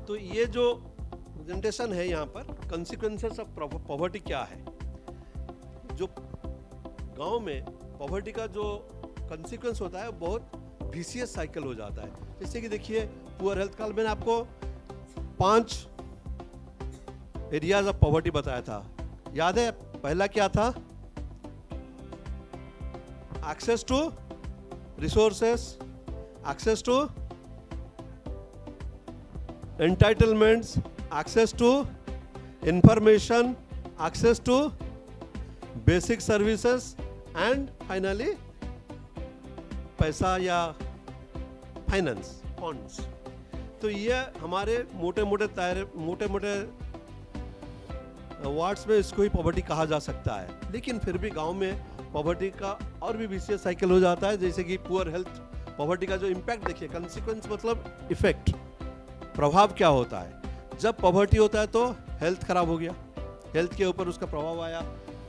तो ये जो प्रेजेंटेशन है यहाँ पर, कंसिक्वेंसेस ऑफ पॉवर्टी क्या है, जो गांव में पॉवर्टी का जो कंसिक्वेंस होता है वो बहुत विशियस साइकिल हो जाता है। जैसे कि देखिए पुअर हेल्थ, कल मैंने आपको 5 एरियाज ऑफ पॉवर्टी बताया था, याद है? पहला क्या था? Access to resources, access to entitlements, access to information, access to basic services and finally पैसा या फाइनेंस, फंड्स। तो ये हमारे मोटे मोटे वर्ड्स में इसको ही पॉवर्टी कहा जा सकता है। लेकिन फिर भी गांव में पॉवर्टी का और भी विशेष साइकिल हो जाता है। जैसे कि पुअर हेल्थ, पॉवर्टी का जो इम्पैक्ट देखिए, कंसिक्वेंस मतलब इफेक्ट, प्रभाव क्या होता है। जब पॉवर्टी होता है तो हेल्थ खराब हो गया, हेल्थ के ऊपर उसका प्रभाव आया,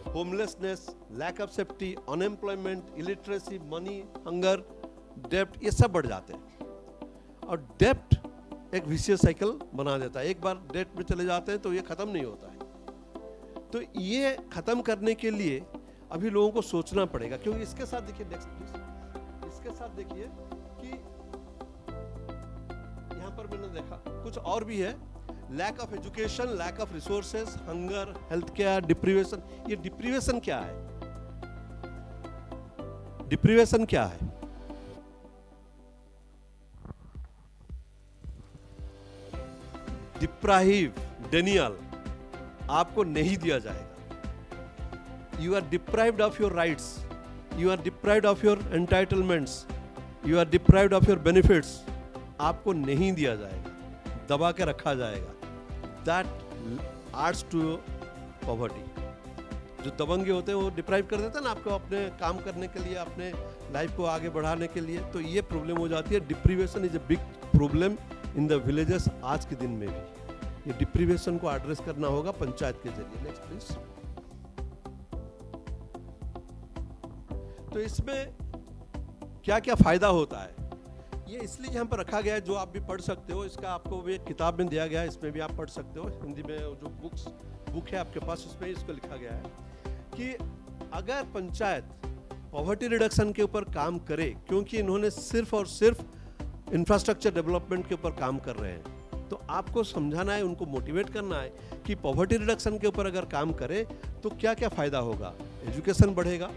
homelessness, lack of safety, unemployment, illiteracy, money, hunger, डेप्ट, ये सब बढ़ जाते हैं। और डेप्ट एक विशियस साइकिल बना देता है। एक बार डेप्ट में चले जाते हैं तो ये खत्म नहीं होता है। तो ये खत्म करने के लिए अभी लोगों को सोचना पड़ेगा, क्योंकि इसके साथ देखिए, नेक्स्ट प्लीज, इसके साथ देखिए कि यहां पर मैंने देखा कुछ और भी है, lack of education, lack of resources, hunger, health care, deprivation. ये डिप्रीवेशन क्या है? डिप्रीवेशन क्या है? डिप्राइव, डेनियल, आपको नहीं दिया जाएगा। You are deprived of your rights, you are deprived of your entitlements, you are deprived of your benefits. आपको नहीं दिया जाएगा, दबा के रखा जाएगा। That adds to poverty. जो दबंगे होते हैं वो डिप्राइव कर देते हैं ना आपको अपने काम करने के लिए, अपने लाइफ को आगे बढ़ाने के लिए। तो ये प्रॉब्लम हो जाती है। Deprivation is a big problem in the villages आज के दिन में भी। ये डिप्रीवेशन को एड्रेस करना होगा पंचायत के जरिए। Next please. तो इसमें क्या क्या फायदा होता है, ये इसलिए यहाँ पर रखा गया है, जो आप भी पढ़ सकते हो। इसका आपको भी एक किताब में दिया गया है, इसमें भी आप पढ़ सकते हो। हिंदी में जो बुक है आपके पास, उसमें इसको लिखा गया है कि अगर पंचायत पॉवर्टी रिडक्शन के ऊपर काम करे, क्योंकि इन्होंने सिर्फ और सिर्फ इंफ्रास्ट्रक्चर डेवलपमेंट के ऊपर काम कर रहे हैं, तो आपको समझाना है, उनको मोटिवेट करना है कि पॉवर्टी रिडक्शन के ऊपर अगर काम करें तो क्या क्या फायदा होगा। एजुकेशन बढ़ेगा,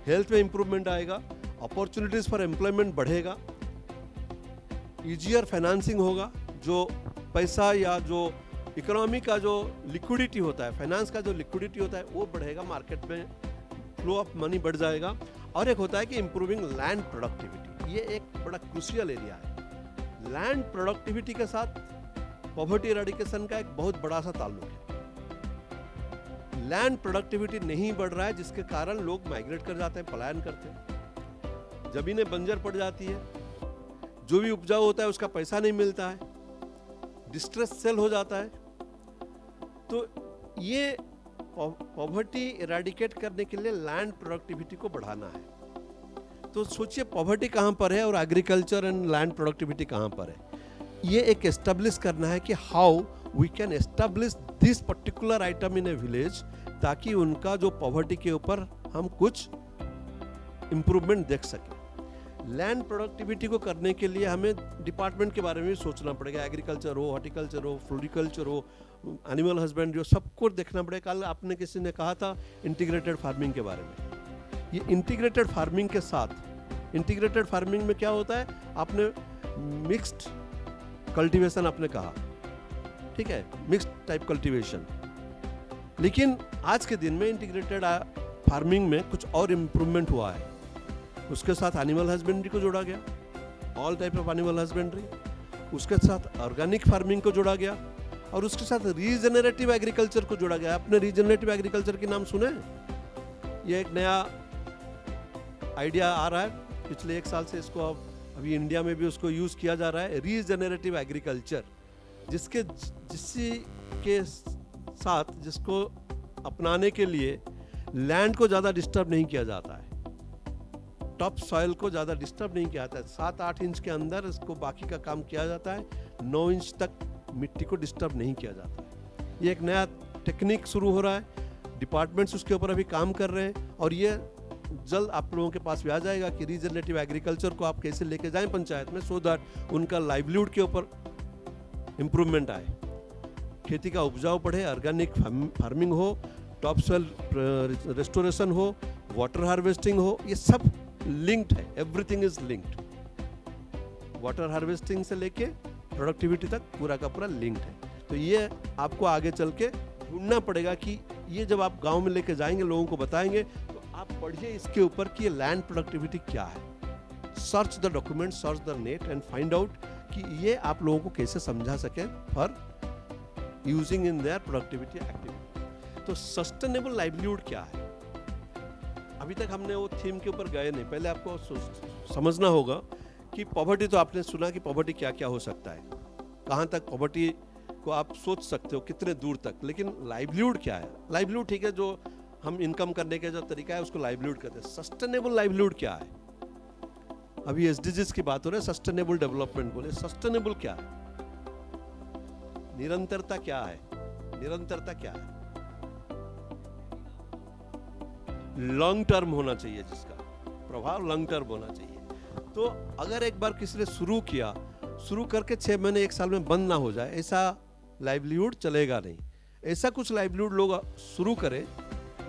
हेल्थ में इंप्रूवमेंट आएगा, अपॉर्चुनिटीज फॉर एम्प्लॉयमेंट बढ़ेगा, ईजियर फाइनेंसिंग होगा, जो पैसा या जो इकोनॉमी का जो लिक्विडिटी होता है, फाइनेंस का जो लिक्विडिटी होता है वो बढ़ेगा, मार्केट में फ्लो ऑफ मनी बढ़ जाएगा। और एक होता है कि इंप्रूविंग लैंड प्रोडक्टिविटी, ये एक बड़ा क्रूशियल एरिया है। लैंड प्रोडक्टिविटी के साथ पॉवर्टी एराडिकेशन का एक बहुत बड़ा सा ताल्लुक है। लैंड प्रोडक्टिविटी नहीं बढ़ रहा है, जिसके कारण लोग माइग्रेट कर जाते हैं, पलायन करते हैं, जमीनें बंजर पड़ जाती है, जो भी उपजाऊ होता है उसका पैसा नहीं मिलता है, डिस्ट्रेस सेल हो जाता है। तो ये पॉवर्टी एराडिकेट करने के लिए लैंड प्रोडक्टिविटी को बढ़ाना है। तो सोचिए पॉवर्टी कहाँ पर है और एग्रीकल्चर एंड लैंड प्रोडक्टिविटी कहाँ पर है। ये एक एस्टेब्लिश करना है कि how we can establish this particular item in a village, ताकि उनका जो पॉवर्टी के ऊपर हम कुछ इंप्रूवमेंट देख सकें। लैंड प्रोडक्टिविटी को करने के लिए हमें डिपार्टमेंट के बारे में भी सोचना पड़ेगा। एग्रीकल्चर हो, हॉर्टिकल्चर हो, फ्लोरिकल्चर हो, एनिमल हस्बेंड्री हो, सबको देखना पड़ेगा। कल आपने किसी ने कहा था इंटीग्रेटेड फार्मिंग के बारे में। ये इंटीग्रेटेड फार्मिंग के साथ, इंटीग्रेटेड फार्मिंग में क्या होता है, आपने मिक्स्ड कल्टीवेशन आपने कहा, ठीक है, मिक्स्ड टाइप कल्टीवेशन। लेकिन आज के दिन में इंटीग्रेटेड फार्मिंग में कुछ और इम्प्रूवमेंट हुआ है। उसके साथ एनिमल हस्बेंड्री को जोड़ा गया, all type of animal husbandry, उसके साथ ऑर्गेनिक फार्मिंग को जोड़ा गया, और उसके साथ रीजनरेटिव एग्रीकल्चर को जोड़ा गया। आपने रीजनरेटिव एग्रीकल्चर के नाम सुने? ये एक नया आइडिया आ रहा है, पिछले 1 साल से इसको अभी इंडिया में भी उसको यूज किया जा रहा है, रीजनरेटिव एग्रीकल्चर, जिसके साथ जिसको अपनाने के लिए लैंड को ज़्यादा डिस्टर्ब नहीं किया जाता है, टॉप सॉइल को ज़्यादा डिस्टर्ब नहीं किया जाता है। 7-8 इंच के अंदर इसको बाकी का काम किया जाता है, 9 इंच तक मिट्टी को डिस्टर्ब नहीं किया जाता। ये एक नया टेक्निक शुरू हो रहा है, डिपार्टमेंट्स उसके ऊपर अभी काम कर रहे हैं और ये जल्द आप लोगों के पास भी आ जाएगा कि रीजनरेटिव एग्रीकल्चर को आप कैसे लेके जाएं पंचायत में, सो दैट उनका लाइवलीहुड के ऊपर इम्प्रूवमेंट आए, खेती का उपजाऊ बढ़े, ऑर्गेनिक फार्मिंग हो, टॉप सॉइल रेस्टोरेशन हो, वाटर हार्वेस्टिंग हो। ये सब लिंक्ड है, everything is linked. Water harvesting से लेके प्रोडक्टिविटी तक पूरा का पूरा लिंक्ड है। तो ये आपको आगे चल के ढूंढना पड़ेगा कि ये जब आप गांव में लेके जाएंगे, लोगों को बताएंगे, तो आप पढ़िए इसके ऊपर कि ये लैंड प्रोडक्टिविटी क्या है। Search the document, search the net and find out कि ये आप लोगों को कैसे समझा सके for using in their productivity activity. तो सस्टेनेबल लाइवलीहुड क्या है? अभी तक हमने वो थीम के ऊपर गए नहीं। पहले आपको समझना होगा कि पॉवर्टी, तो आपने सुना कि पॉवर्टी क्या क्या हो सकता है, कहाँ तक पॉवर्टी को आप सोच सकते हो, कितने दूर तक। लेकिन लाइवलीहुड क्या है? लाइवलीहुड ठीक है, जो हम इनकम करने का जो तरीका है उसको लाइवलीहुड कहते हैं। सस्टेनेबल लाइवलीहुड क्या है? अभी एसडीजीज की बात हो रही है, सस्टेनेबल डेवलपमेंट बोले। सस्टेनेबल क्या है? निरंतरता क्या है? निरंतरता क्या है? लॉन्ग टर्म होना चाहिए, जिसका प्रभाव लॉन्ग टर्म होना चाहिए। तो अगर एक बार किसी ने शुरू करके 6 महीने 1 साल में बंद ना हो जाए, ऐसा लाइवलीहुड चलेगा नहीं। ऐसा कुछ लाइवलीहुड लोग शुरू करें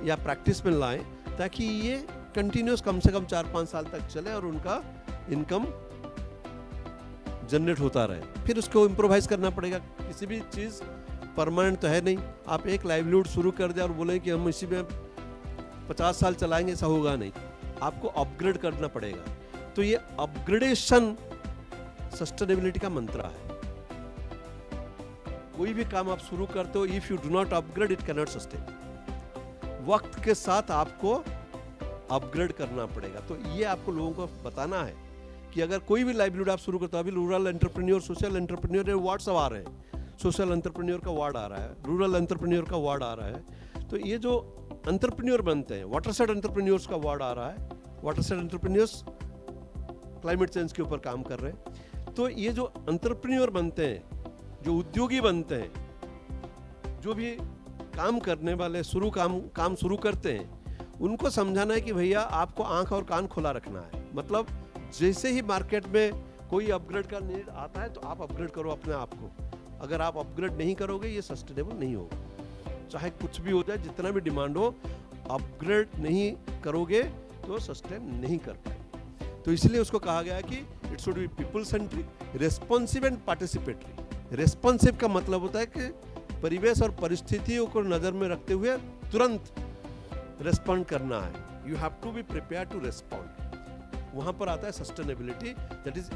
या प्रैक्टिस में लाएं ताकि ये कंटिन्यूस कम से कम 4-5 साल तक चले और उनका इनकम जनरेट होता रहे। फिर उसको इम्प्रोवाइज करना पड़ेगा। किसी भी चीज़ परमानेंट तो है नहीं। आप एक लाइवलीहुड शुरू कर दें और बोले कि हम इसी में 50 साल चलाएंगे, ऐसा होगा नहीं। आपको अपग्रेड करना पड़ेगा। तो ये अपग्रेडेशन सस्टेनेबिलिटी का मंत्र है। कोई भी काम आप शुरू करते हो, if you do not upgrade it can not sustain. वक्त के साथ आपको अपग्रेड करना पड़ेगा। तो ये आपको लोगों को बताना है कि अगर कोई भी लाइवलीहुड आप शुरू करते हो, अभी rural entrepreneur, social entrepreneur award सब आ रहे हैं। सोशल एंटरप्रेन्योर का अवार्ड आ रहा है, रूरल एंटरप्रेन्योर का अवार्ड आ रहा है। तो ये जो एंटरप्रेन्योर बनते हैं, वाटरसेड एंटरप्रेन्योर्स का अवार्ड आ रहा है। वाटरसेड एंटरप्रेन्योर्स क्लाइमेट चेंज के ऊपर काम कर रहे हैं। तो ये जो एंटरप्रेन्योर बनते हैं, जो उद्योगी बनते हैं, जो भी काम करने वाले काम शुरू करते हैं, उनको समझाना है कि भैया आपको आंख और कान खुला रखना है। मतलब जैसे ही मार्केट में कोई अपग्रेड का नीड आता है तो आप अपग्रेड करो अपने आप को। अगर आप अपग्रेड नहीं करोगे, ये सस्टेनेबल नहीं होगा। चाहे कुछ भी हो जाए, जितना भी डिमांड हो, अपग्रेड नहीं करोगे तो सस्टेन नहीं कर पाएंगे। तो इसलिए उसको कहा गया है कि it should be people centric, responsive and participatory. Responsive का मतलब होता है कि परिवेश और परिस्थितियों को नजर में रखते हुए तुरंत रेस्पॉन्ड करना है। You have to be prepare to respond. वहां पर आता है सस्टेनेबिलिटी, दैट इज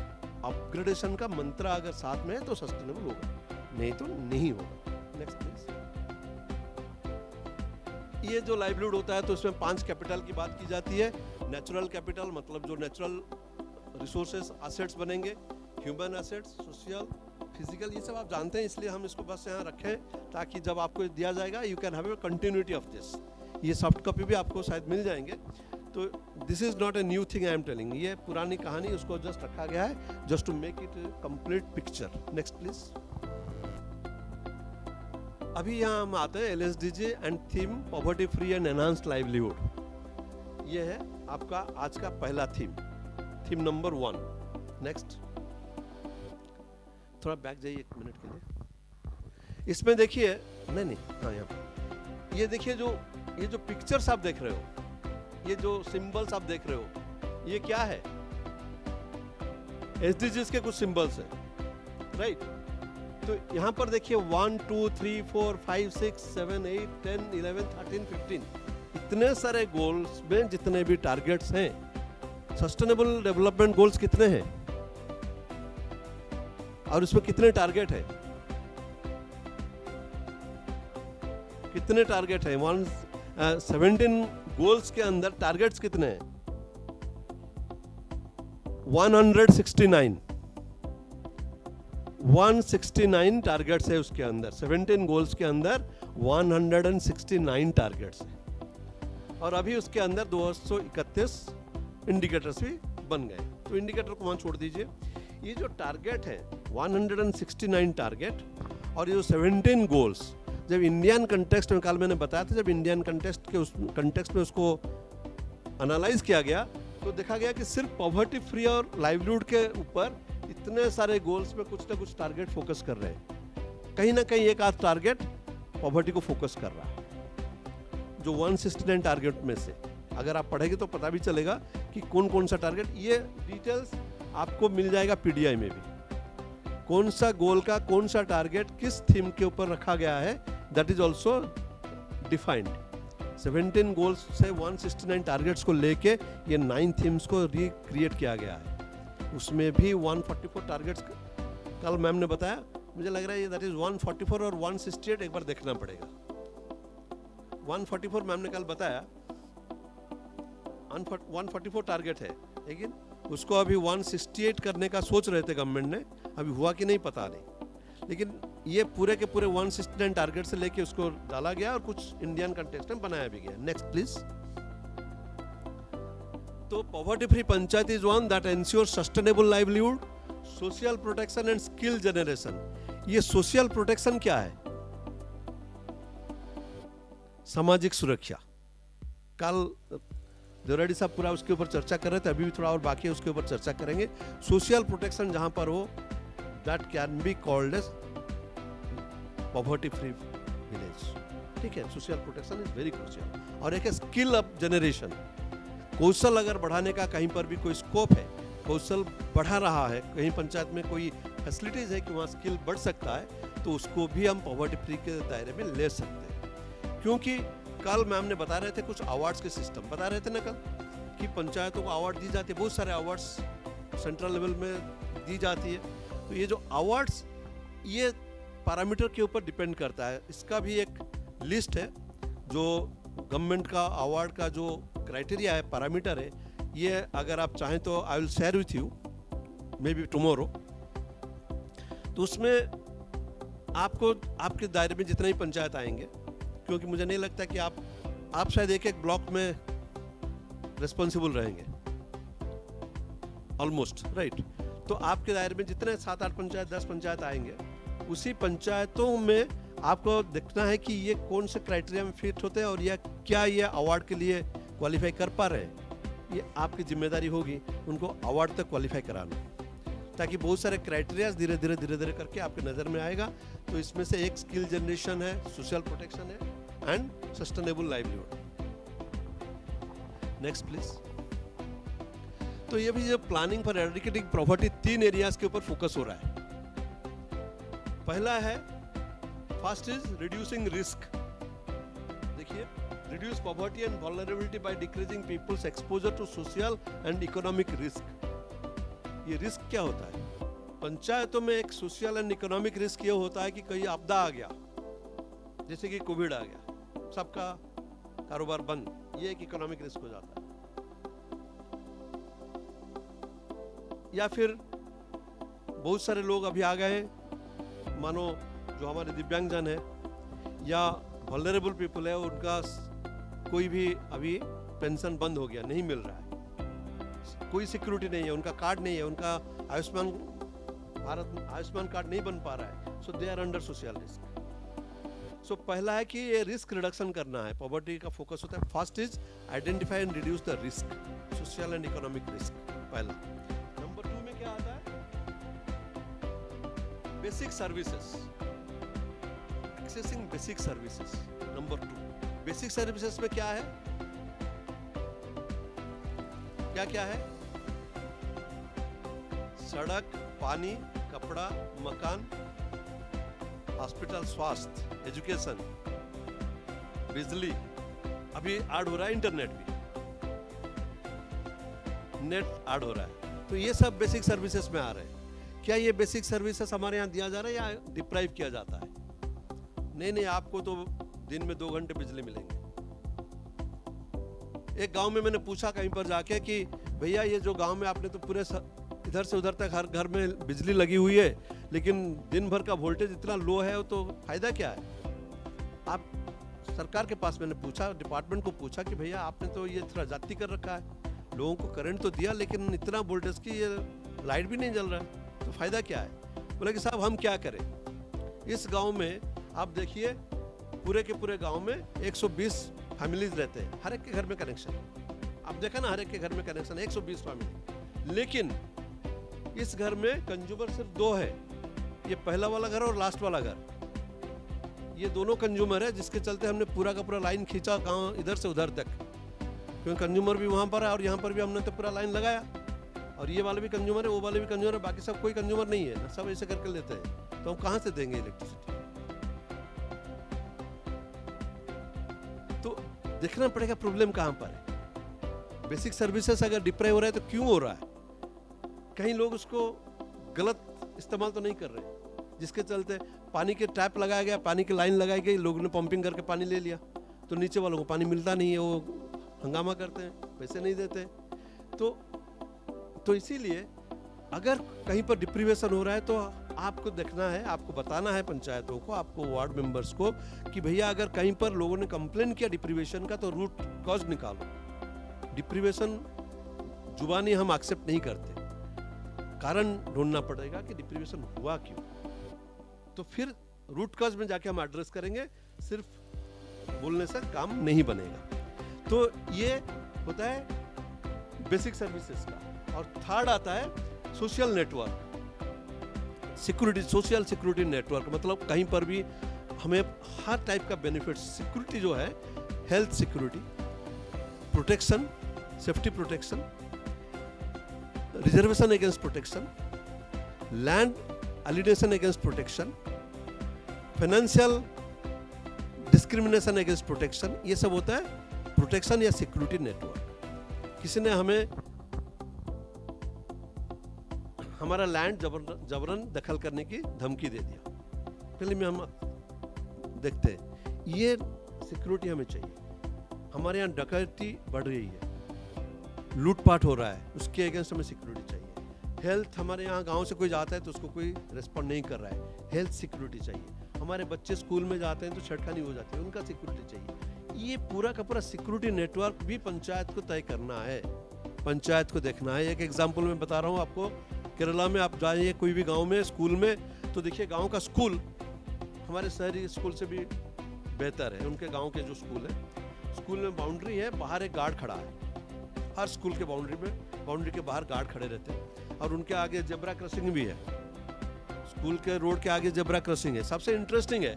अपग्रेडेशन का मंत्र अगर साथ में है तो सस्टेनेबल होगा, नहीं तो नहीं होगा। Next please. ये जो लाइवलीहुड होता है तो इसमें 5 कैपिटल की बात की जाती है। नेचुरल कैपिटल मतलब जो नेचुरल रिसोर्सेस एसेट्स बनेंगे, ह्यूमन एसेट्स, सोशल, फिजिकल, ये सब आप जानते हैं, इसलिए हम इसको बस यहाँ रखें ताकि जब आपको दिया जाएगा you can have a continuity of this. ये सॉफ्ट कॉपी भी आपको शायद मिल जाएंगे। तो this is not a new thing I am telling, ये पुरानी कहानी, उसको जस्ट रखा गया है just to make it complete picture. Next please. अभी यहाँ हम आते हैं LSDG and theme poverty free and enhanced livelihood. ये है आपका आज का पहला थीम नंबर 1। नेक्स्ट, थोड़ा बैक जाइए 1 मिनट के लिए। इसमें देखिए, नहीं हाँ, यहाँ ये देखिए, ये जो पिक्चर्स आप देख रहे हो, ये जो सिंबल्स आप देख रहे हो, ये क्या है? SDGs के कुछ सिंबल्स हैं, राइट? तो यहाँ पर देखिए 1 2 3 4 5 6 7 8 10 11 13 15 इतने सारे गोल्स में जितने भी टारगेट्स हैं, सस्टेनेबल डेवलपमेंट गोल्स कितने हैं और उसमें कितने टारगेट है? कितने टारगेट है? 17 गोल्स के अंदर टारगेट्स कितने हैं? 169 टारगेट्स है उसके अंदर। 17 गोल्स के अंदर 169 टारगेट्स है और अभी उसके अंदर 231 इंडिकेटर्स भी बन गए। तो इंडिकेटर को वहां छोड़ दीजिए। ये जो टारगेट है 169 टारगेट, और ये जो 17 गोल्स जब इंडियन कंटेक्स्ट में, कल मैंने बताया था, जब इंडियन कंटेक्स्ट में उसको एनालाइज किया गया तो देखा गया कि सिर्फ पॉवर्टी फ्री और लाइवलीहुड के ऊपर इतने सारे गोल्स में कुछ ना कुछ टारगेट फोकस कर रहे हैं। कहीं ना कहीं एक आध टारगेट पॉवर्टी को फोकस कर रहा है। जो 169 टारगेट में से अगर आप पढ़ेंगे तो पता भी चलेगा कि कौन कौन सा टारगेट, ये डिटेल्स आपको मिल जाएगा पीडीआई में भी। कौन सा गोल का कौन सा टारगेट किस थीम के ऊपर रखा गया है, that is also defined. 17 goals से 169 टारगेट्स को लेके ये 9 थीम्स को रिक्रिएट किया गया है। उसमें भी 144 टारगेट्स कल मैम ने बताया, मुझे लग रहा है दैट इज 144 और 168 एक बार देखना पड़ेगा। 144 मैम ने कल बताया 144 टारगेट है, लेकिन उसको अभी 168 करने का सोच रहे थे गवर्नमेंट ने, अभी हुआ कि नहीं पता नहीं। लेकिन ये पूरे के पूरे 169 टारगेट से लेके उसको डाला गया और कुछ इंडियन कंटेक्स्ट में बनाया भी गया। Next please. तो poverty free panchayat is one that ensure sustainable livelihood, social protection and skill generation. ये सोशल प्रोटेक्शन क्या है? सामाजिक सुरक्षा। कल देवरेड्डी साहब पूरा उसके ऊपर चर्चा कर रहे थे, अभी भी थोड़ा और बाकी है, उसके ऊपर चर्चा करेंगे। सोशल प्रोटेक्शन जहां पर हो, that can be called as poverty free village. ठीक है, social protection is very crucial. और एक है स्किल अप जनरेशन। कौशल अगर बढ़ाने का कहीं पर भी कोई स्कोप है, कौशल बढ़ा रहा है, कहीं पंचायत में कोई फैसिलिटीज है कि वहाँ स्किल बढ़ सकता है, तो उसको भी हम पॉवर्टी फ्री के दायरे में ले सकते हैं। क्योंकि कल मैम ने बता रहे थे कुछ अवार्ड्स के सिस्टम बता रहे थे ना कल, कि पंचायतों को अवार्ड दी जाती है, बहुत सारे अवार्ड्स सेंट्रल लेवल में दी जाती है। तो ये जो अवार्ड्स, ये पैरामीटर के ऊपर डिपेंड करता है। इसका भी एक लिस्ट है जो गवर्नमेंट का अवार्ड का जो क्राइटेरिया है, पैरामीटर है, ये अगर आप चाहें तो I will share with you may be tomorrow. तो उसमें आपको आपके दायरे में जितने ही पंचायत आएंगे, क्योंकि मुझे नहीं लगता कि आप शायद एक एक ब्लॉक में रिस्पॉन्सिबल रहेंगे ऑलमोस्ट, राइट। तो आपके दायरे में जितने 7-8 पंचायत 10 पंचायत आएंगे, उसी पंचायतों में आपको देखना है कि ये कौन से क्राइटेरिया में फिट होते हैं और या क्या ये अवार्ड के लिए क्वालिफाई कर पा रहे हैं। ये आपकी जिम्मेदारी होगी उनको अवार्ड तक क्वालिफाई कराना, ताकि बहुत सारे क्राइटेरिया धीरे धीरे करके आपके नज़र में आएगा। तो इसमें से एक स्किल जनरेशन है, सोशल प्रोटेक्शन है and sustainable livelihood. Next please. तो ये भी जो planning for eradicating poverty 3 areas के ऊपर फोकस हो रहा है। पहला है फर्स्ट इज रिड्यूसिंग रिस्क। देखिए, reduce poverty and vulnerability by decreasing people's exposure to social and economic risk. ये रिस्क क्या होता है? पंचायतों में एक सोशल एंड इकोनॉमिक रिस्क ये होता है कि कहीं आपदा आ गया, जैसे कि कोविड आ गया, सबका कारोबार बंद, ये एक इकोनॉमिक रिस्क हो जाता है। या फिर बहुत सारे लोग अभी आ गए, मानो जो हमारे दिव्यांगजन है या वल्नरेबल पीपल है, उनका कोई भी अभी पेंशन बंद हो गया, नहीं मिल रहा है, कोई सिक्योरिटी नहीं है, उनका कार्ड नहीं है, उनका आयुष्मान कार्ड नहीं बन पा रहा है, so they are under social risk. So पहला है कि ये रिस्क रिडक्शन करना है, पॉवर्टी का फोकस होता है। First is identify and reduce the risk, social and economic risk, पहला। नंबर 2 में क्या आता है? Basic services, accessing basic services. Number 2, basic services में क्या है, क्या क्या है? सड़क, पानी, कपड़ा, मकान, हॉस्पिटल, स्वास्थ्य, एजुकेशन, बिजली, अभी ऐड हो रहा है इंटरनेट भी, नेट ऐड हो रहा है। तो ये सब बेसिक सर्विसेज में आ रहे हैं। क्या ये बेसिक सर्विसेज हमारे यहाँ दिया जा रहा है या डिप्राइव किया जाता है? नहीं, आपको तो दिन में 2 घंटे बिजली मिलेंगे। एक गांव में मैंने पूछा कहीं पर जाके कि भैया ये जो गांव में आपने तो पूरे इधर से उधर तक हर घर में बिजली लगी हुई है, लेकिन दिन भर का वोल्टेज इतना लो है, तो फायदा क्या है? आप सरकार के पास, मैंने पूछा, डिपार्टमेंट को पूछा कि भैया आपने तो ये थोड़ा जाती कर रखा है, लोगों को करंट तो दिया लेकिन इतना वोल्टेज की ये लाइट भी नहीं जल रहा है, तो फायदा क्या है? बोला कि साहब हम क्या करें, इस गांव में आप देखिए पूरे के पूरे गांव में 120 फैमिलीज रहते हैं, हर एक के घर में कनेक्शन। आप देखा ना, हर एक के घर में कनेक्शन, 120 फैमिली। लेकिन इस घर में कंज्यूमर सिर्फ 2 है, ये पहला वाला घर और लास्ट वाला घर। ये दोनों कंज्यूमर है, जिसके चलते हमने पूरा का पूरा लाइन खींचा गांव इधर से उधर तक, क्योंकि कंज्यूमर भी वहां पर है और यहाँ पर भी हमने तो पूरा लाइन लगाया। और ये वाले भी कंज्यूमर है, वो वाले भी कंज्यूमर है, बाकी सब कोई कंज्यूमर नहीं है, सब ऐसे करके लेते हैं। तो हम कहाँ से देंगे इलेक्ट्रिसिटी? तो देखना पड़ेगा प्रॉब्लम कहाँ पर है। बेसिक सर्विसेज अगर डिप्राइव हो रहा है तो क्यों हो रहा है? कहीं लोग उसको गलत इस्तेमाल तो नहीं कर रहे, जिसके चलते पानी के टैप लगाया गया, पानी की लाइन लगाई गई, लोगों ने पंपिंग करके पानी ले लिया, तो नीचे वालों को पानी मिलता नहीं है, वो हंगामा करते हैं, पैसे नहीं देते। तो इसीलिए अगर कहीं पर डिप्रीवेशन हो रहा है तो आपको देखना है, आपको बताना है पंचायतों को, आपको वार्ड मेंबर्स को कि भैया अगर कहीं पर लोगों ने कंप्लेन किया डिप्रीवेशन का तो रूट कॉज निकालो। डिप्रीवेशन जुबानी हम एक्सेप्ट नहीं करते, कारण ढूंढना पड़ेगा कि डिप्रीवेशन हुआ क्यों, तो फिर रूट कॉज में जाके हम एड्रेस करेंगे। सिर्फ बोलने से काम नहीं बनेगा। तो ये होता है बेसिक सर्विसेज का। और थर्ड आता है social network, security, social security network. मतलब कहीं पर भी हमें हर टाइप का बेनिफिट, सिक्योरिटी जो है, health security, protection, safety protection, reservation against protection, land alienation against protection, financial discrimination against protection, ये सब होता है प्रोटेक्शन या सिक्योरिटी नेटवर्क। किसी ने हमें हमारा लैंड जबरन दखल करने की धमकी दे दिया, पहले में हम देखते हैं, ये सिक्योरिटी हमें चाहिए। हमारे यहाँ डकैती बढ़ रही है, लूटपाट हो रहा है, उसके अगेंस्ट हमें सिक्योरिटी चाहिए। हेल्थ, हमारे यहाँ गांव से कोई जाता है तो उसको कोई रिस्पॉन्ड नहीं कर रहा है, हेल्थ सिक्योरिटी चाहिए। हमारे बच्चे स्कूल में जाते हैं तो छेड़खानी हो जाती है, उनका सिक्योरिटी चाहिए। ये पूरा का पूरा सिक्योरिटी नेटवर्क भी पंचायत को तय करना है, पंचायत को देखना है। एक एग्जांपल मैं बता रहा हूँ आपको, केरला में आप जाइए कोई भी गांव में, स्कूल में, तो देखिए गांव का स्कूल हमारे शहरी स्कूल से भी बेहतर है। उनके गांव के जो स्कूल है, स्कूल में बाउंड्री है, बाहर एक गार्ड खड़ा है, हर स्कूल के बाउंड्री के बाहर गार्ड खड़े रहते हैं, और उनके आगे जेब्रा क्रॉसिंग भी है। स्कूल के रोड के आगे जेब्रा क्रॉसिंग है। सबसे इंटरेस्टिंग है,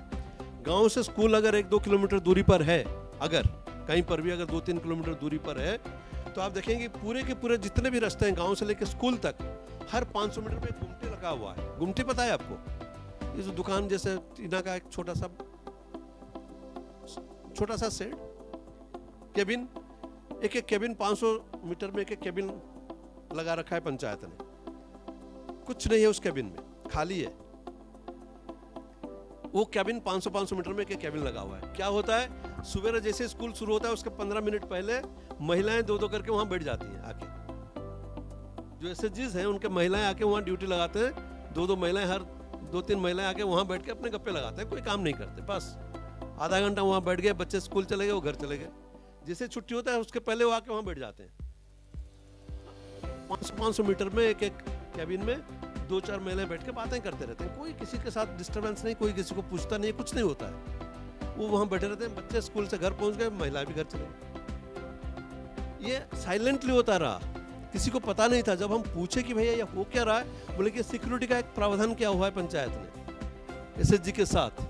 गांव से स्कूल अगर 1-2 किलोमीटर दूरी पर है, अगर कहीं पर भी अगर 2-3 किलोमीटर दूरी पर है, तो आप देखेंगे पूरे के पूरे जितने भी रास्ते हैं गांव से लेकर स्कूल तक, हर 500 मीटर पे गुमटी लगा हुआ है। गुमटी पता है आपको? ये जो दुकान जैसे टीना का एक छोटा सा शेड, केबिन, एक केबिन, 500 मीटर में एक केबिन लगा रखा है पंचायत ने। कुछ नहीं है उस केबिन में, खाली है वो केबिन। 500 मीटर में एक केबिन लगा हुआ है। क्या होता है, सुबह जैसे स्कूल शुरू होता है उसके 15 मिनट पहले महिलाएं 2-2 करके वहां बैठ जाती हैं आके। जो एसएचजीज हैं उनके महिलाएं आके वहां ड्यूटी लगाते हैं, 2-2 महिलाएं, हर 2-3 महिलाएं आके वहां बैठ के अपने गप्पे लगाते हैं, कोई काम नहीं करते, बस आधा घंटा वहां बैठ गए, बच्चे स्कूल चले गए, वो घर चले गए। जैसे छुट्टी होता है उसके पहले वो आके वहां बैठ जाते हैं। 500 मीटर में एक कैबिन में 2-4 महिलाएं बैठ के बातें करते रहते हैं, कोई किसी के साथ डिस्टर्बेंस नहीं, कोई किसी को पूछता नहीं, कुछ नहीं होता है। वो वहां बैठे रहते हैं, बच्चे स्कूल से घर पहुंच गए, महिलाएं भी घर चले गई। ये साइलेंटली होता रहा, किसी को पता नहीं था। जब हम पूछे कि भैया ये हो क्या रहा है, बोले कि सिक्योरिटी का एक प्रावधान क्या हुआ है पंचायत ने एसएचजी के साथ,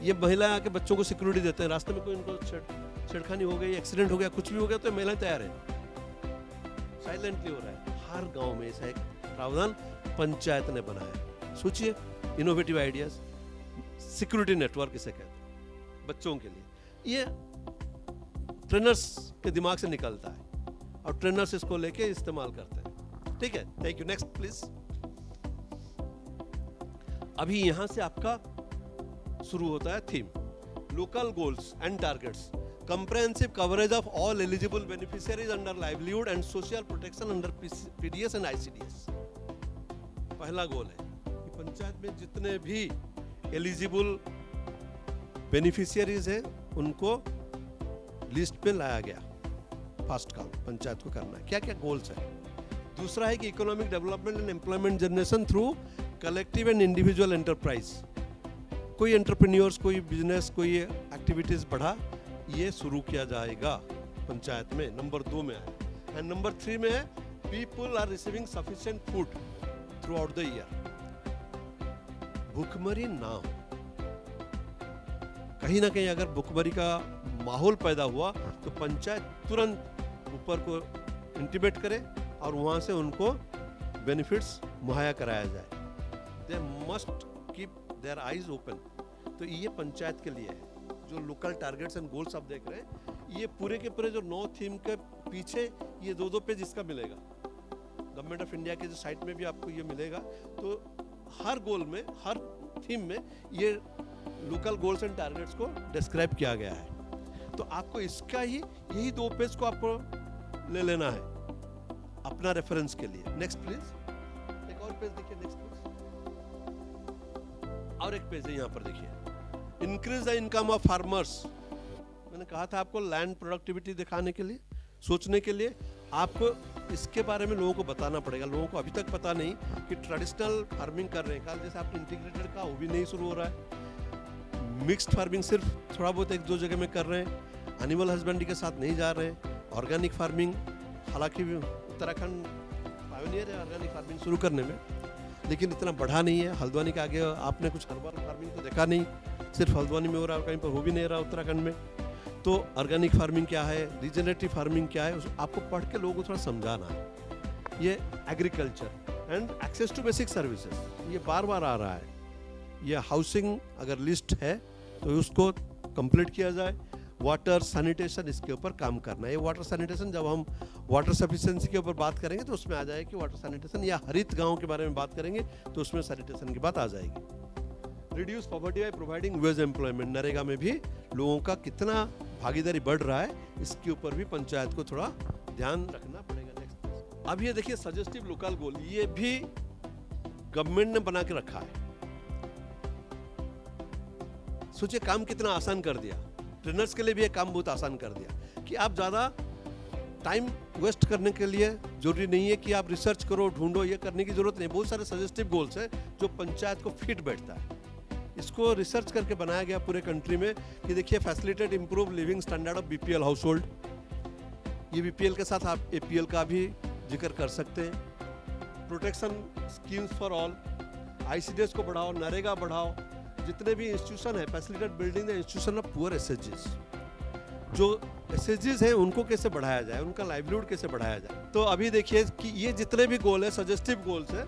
ये महिलाएं आके बच्चों को सिक्योरिटी देते हैं। रास्ते में कोई इनको छेड़खानी हो गई, एक्सीडेंट हो गया, कुछ भी हो गया, तो महिलाएं तैयार है। साइलेंटली हो रहा है हर गांव में, ऐसा एक प्रावधान पंचायत ने बनाया। सोचिए, इनोवेटिव आइडियाज, सिक्योरिटी नेटवर्क इसे कहते हैं बच्चों के लिए। ये ट्रेनर्स के दिमाग से निकलता है और ट्रेनर्स इसको लेके इस्तेमाल करते हैं। ठीक है, थैंक यू। Next please. अभी यहां से आपका शुरू होता है theme, local goals and targets, comprehensive coverage of all eligible beneficiaries under livelihood and social protection under PDS and ICDS। पहला गोल है कि पंचायत में जितने भी एलिजिबल बेनिफिशियरीज हैं उनको लिस्ट पे लाया गया। फर्स्ट काम पंचायत को करना है। क्या क्या गोल्स है? दूसरा है कि economic development and employment generation through collective and individual enterprise. कोई एंटरप्रेन्योर्स, कोई बिजनेस, कोई एक्टिविटीज़ बढ़ा, ये शुरू किया जाएगा पंचायत में। नंबर 2 में है। एंड नंबर 3 में है people are receiving sufficient food throughout the year. भूखमरी ना हो। कहीं ना कहीं अगर भूखमरी का माहौल पैदा हुआ तो पंचायत तुरंत ऊपर को इंटीमेट करे और वहां से उनको बेनिफिट्स मुहैया कराया जाए। They must keep their eyes open. तो ये पंचायत के लिए है। जो लोकल टारगेट्स एंड गोल्स आप देख रहे हैं, ये पूरे के पूरे जो 9 थीम के पीछे ये 2-2 पेज इसका मिलेगा। गवर्नमेंट ऑफ इंडिया के जो साइट में भी आपको ये मिलेगा। तो हर गोल में, हर थीम में ये लोकल गोल्स एंड टारगेट्स को डिस्क्राइब किया गया है। तो आपको इसका ही यही 2 पेज को आपको ले लेना है अपना रेफरेंस के लिए। नेक्स्ट प्लीज, एक और पेज देखिए। नेक्स्ट प्लीज, और एक पेज है यहाँ पर देखिए। Increase the income of farmers. मैंने कहा था आपको लैंड प्रोडक्टिविटी दिखाने के लिए, सोचने के लिए आपको इसके बारे में लोगों को बताना पड़ेगा। लोगों को अभी तक पता नहीं कि ट्रेडिशनल फार्मिंग कर रहे हैं। कल जैसे आपने इंटीग्रेटेड का, वो भी नहीं शुरू हो रहा है। मिक्स्ड फार्मिंग सिर्फ थोड़ा बहुत 1-2 जगह में कर रहे हैं। एनिमल हस्बेंड्री के साथ नहीं जा रहे हैं। ऑर्गेनिक फार्मिंग, हालांकि उत्तराखंड पायोनियर है ऑर्गेनिक फार्मिंग शुरू करने में, लेकिन इतना बढ़ा नहीं है। हल्द्वानी के आगे आपने कुछ हर्बल फार्मिंग तो देखा नहीं, सिर्फ हल्द्वानी में हो रहा है, कहीं पर हो भी नहीं रहा उत्तराखंड में। तो ऑर्गेनिक फार्मिंग क्या है, रीजनरेटिव फार्मिंग क्या है, आपको पढ़ के लोगों को थोड़ा समझाना है। ये agriculture and access to basic services, ये बार बार आ रहा है। ये हाउसिंग अगर लिस्ट है तो उसको कंप्लीट किया जाए। वाटर सैनिटेशन, इसके ऊपर काम करना है। ये वाटर सैनिटेशन, जब हम वाटर सफिशिएंसी के ऊपर बात करेंगे तो उसमें आ जाएगा कि वाटर सैनिटेशन, या हरित गांव के बारे में बात करेंगे तो उसमें सैनिटेशन की बात आ जाएगी। Reduce poverty by providing veg employment, NREGA में भी लोगों का कितना भागीदारी बढ़ रहा है, इसके ऊपर भी पंचायत को थोड़ा ध्यान रखना पड़ेगा। नेक्स्ट, अब ये देखिए सजेस्टिव लोकल गोल, ये भी गवर्नमेंट ने बना के रखा है। सोचिए काम कितना आसान कर दिया। ट्रेनर्स के लिए भी ये काम बहुत आसान कर दिया कि आप ज़्यादा टाइम वेस्ट करने के लिए जरूरी नहीं है कि आप रिसर्च करो, ढूंढो, ये करने की जरूरत नहीं। बहुत सारे सजेस्टिव गोल्स हैं जो पंचायत को फिट बैठता है। इसको रिसर्च करके बनाया गया पूरे कंट्री में कि देखिए facilitate improve living standard of BPL house hold. ये बीपीएल के साथ आप एपीएल का भी जिक्र कर सकते हैं। Protection schemes for all, ICDS को बढ़ाओ, नरेगा बढ़ाओ। जितने भी इंस्टीट्यूशन है, facilitate building the institution of poor एसएचजीज। जो एसएचजीज हैं उनको कैसे बढ़ाया जाए, उनका लाइवलीहुड कैसे बढ़ाया जाए। तो अभी देखिए कि ये जितने भी गोल है, सजेस्टिव गोल्स है,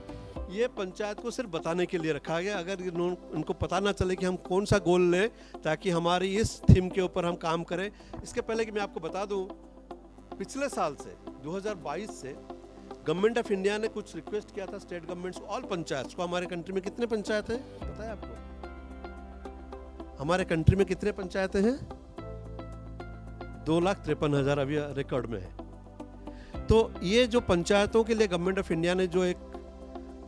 ये पंचायत को सिर्फ बताने के लिए रखा गया। अगर इनको पता ना चले कि हम कौन सा गोल लें ताकि हमारी इस थीम के ऊपर हम काम करें। इसके पहले कि मैं आपको बता दूं, पिछले साल से 2022 से गवर्नमेंट ऑफ इंडिया ने कुछ रिक्वेस्ट किया था स्टेट गवर्नमेंट्स को, ऑल पंचायत को। हमारे कंट्री में कितने पंचायत हैं पता है आपको? हमारे कंट्री में कितने पंचायतें हैं? 2,53,000 अभी रिकॉर्ड में है। तो ये जो पंचायतों के लिए गवर्नमेंट ऑफ इंडिया ने जो एक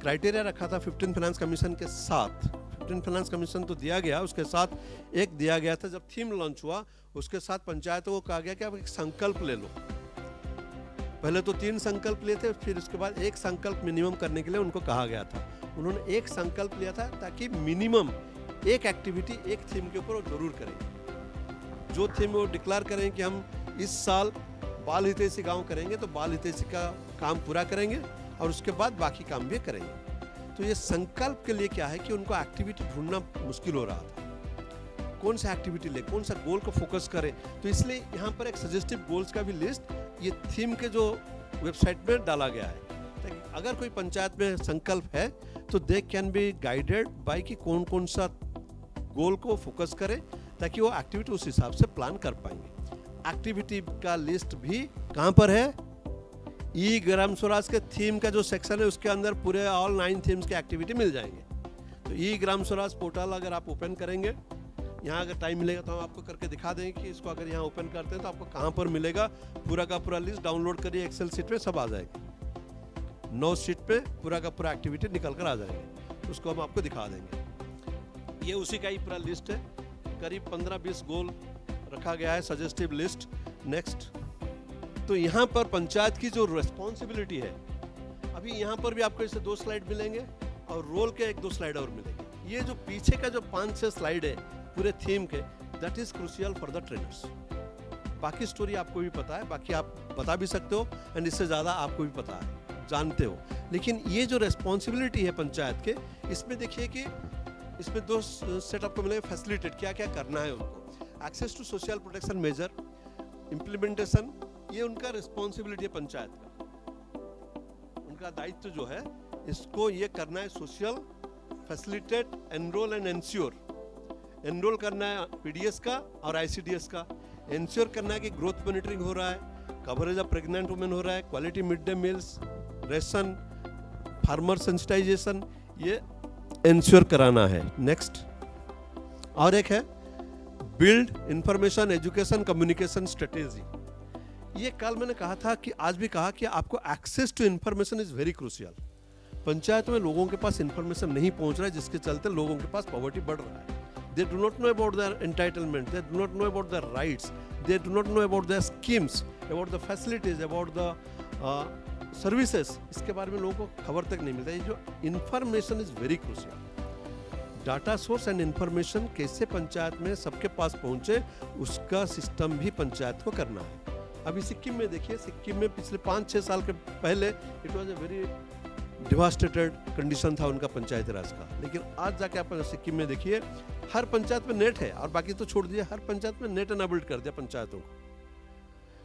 क्राइटेरिया रखा था 15 फाइनेंस कमीशन के साथ, 15 फाइनेंस कमीशन तो दिया गया, उसके साथ एक दिया गया था जब थीम लॉन्च हुआ, उसके साथ पंचायतों को कहा गया कि आप एक संकल्प ले लो। पहले तो 3 संकल्प लिए थे, फिर उसके बाद एक संकल्प मिनिमम करने के लिए उनको कहा गया था। उन्होंने एक संकल्प लिया था ताकि मिनिमम एक एक्टिविटी एक थीम के ऊपर वो जरूर करें। जो थीम वो डिक्लेयर करें कि हम इस साल बाल हितैषी गांव करेंगे तो बाल हितैषी का काम पूरा करेंगे और उसके बाद बाकी काम भी करेंगे। तो ये संकल्प के लिए क्या है कि उनको एक्टिविटी ढूंढना मुश्किल हो रहा था, कौन सा एक्टिविटी ले, कौन सा गोल को फोकस करें। तो इसलिए यहाँ पर एक सजेस्टिव गोल्स का भी लिस्ट ये थीम के जो वेबसाइट में डाला गया है, ताकि अगर कोई पंचायत में संकल्प है तो they can be guided by कि कौन कौन सा गोल को फोकस करें ताकि वो एक्टिविटी उस हिसाब से प्लान कर पाएंगे। एक्टिविटी का लिस्ट भी कहाँ पर है? ई ग्राम स्वराज के थीम का जो सेक्शन है उसके अंदर पूरे ऑल 9 थीम्स के एक्टिविटी मिल जाएंगे। तो ई ग्राम स्वराज पोर्टल अगर आप ओपन करेंगे, यहाँ अगर टाइम मिलेगा तो हम आपको करके दिखा देंगे कि इसको अगर यहाँ ओपन करते हैं तो आपको कहाँ पर मिलेगा। पूरा का पूरा लिस्ट डाउनलोड करिए, एक्सेल शीट में सब आ जाएगा। 9 शीट पे पूरा का पूरा एक्टिविटी निकल कर आ जाएंगे, उसको हम आपको दिखा देंगे। ये उसी का ही पूरा लिस्ट है, करीब 15-20 गोल रखा गया है, सजेस्टिव लिस्ट। नेक्स्ट, तो यहाँ पर पंचायत की जो रिस्पॉन्सिबिलिटी है, अभी यहाँ पर भी आपको इससे 2 स्लाइड मिलेंगे और रोल के 1-2 स्लाइड और मिलेंगे। ये जो पीछे का जो 5-6 स्लाइड है पूरे थीम के, that is crucial for the trainers. बाकी स्टोरी आपको भी पता है, बाकी आप बता भी सकते हो एंड इससे ज़्यादा आपको भी पता है, जानते हो। लेकिन ये जो रिस्पॉन्सिबिलिटी है पंचायत के, इसमें देखिए कि इसमें 2 सेट आपको मिले, फैसिलिटेट क्या क्या करना है उनको, access to social protection measure, implementation, ये उनका रिस्पॉन्सिबिलिटी है पंचायत का, उनका दायित्व जो है इसको ये करना है। Social facilitate, enrol and ensure, enrol करना है पीडीएस का और आईसीडीएस का, एंश्योर करना है कि ग्रोथ मॉनिटरिंग हो रहा है, कवरेज ऑफ प्रेग्नेंट वुमेन हो रहा है, quality mid day meals, ration, farmer sensitisation, ये एंश्योर कराना है। नेक्स्ट और एक है build information education communication strategy. ये कल मैंने कहा था कि आज भी कहा कि आपको access to information is very crucial. Panchayat में लोगों के पास इंफॉर्मेशन नहीं पहुंच रहा है, जिसके चलते लोगों के पास पॉवर्टी बढ़ रहा है। They do not know about their entitlement, they do not know about their rights, they do not know about their schemes, about the facilities, about the services. इसके बारे में लोगों को खबर तक नहीं मिलता। ये जो information is very crucial. Data source and information कैसे पंचायत में सबके पास पहुंचे, उसका सिस्टम भी पंचायत को करना है। अभी सिक्किम में देखिए, सिक्किम में पिछले 5-6 साल के पहले it was a very devastated condition था उनका पंचायती राज का, लेकिन आज जाके आप सिक्किम में देखिए हर पंचायत में नेट है, और बाकी तो छोड़ दीजिए, हर पंचायत में नेट एनाबल्ड कर दिया पंचायतों को।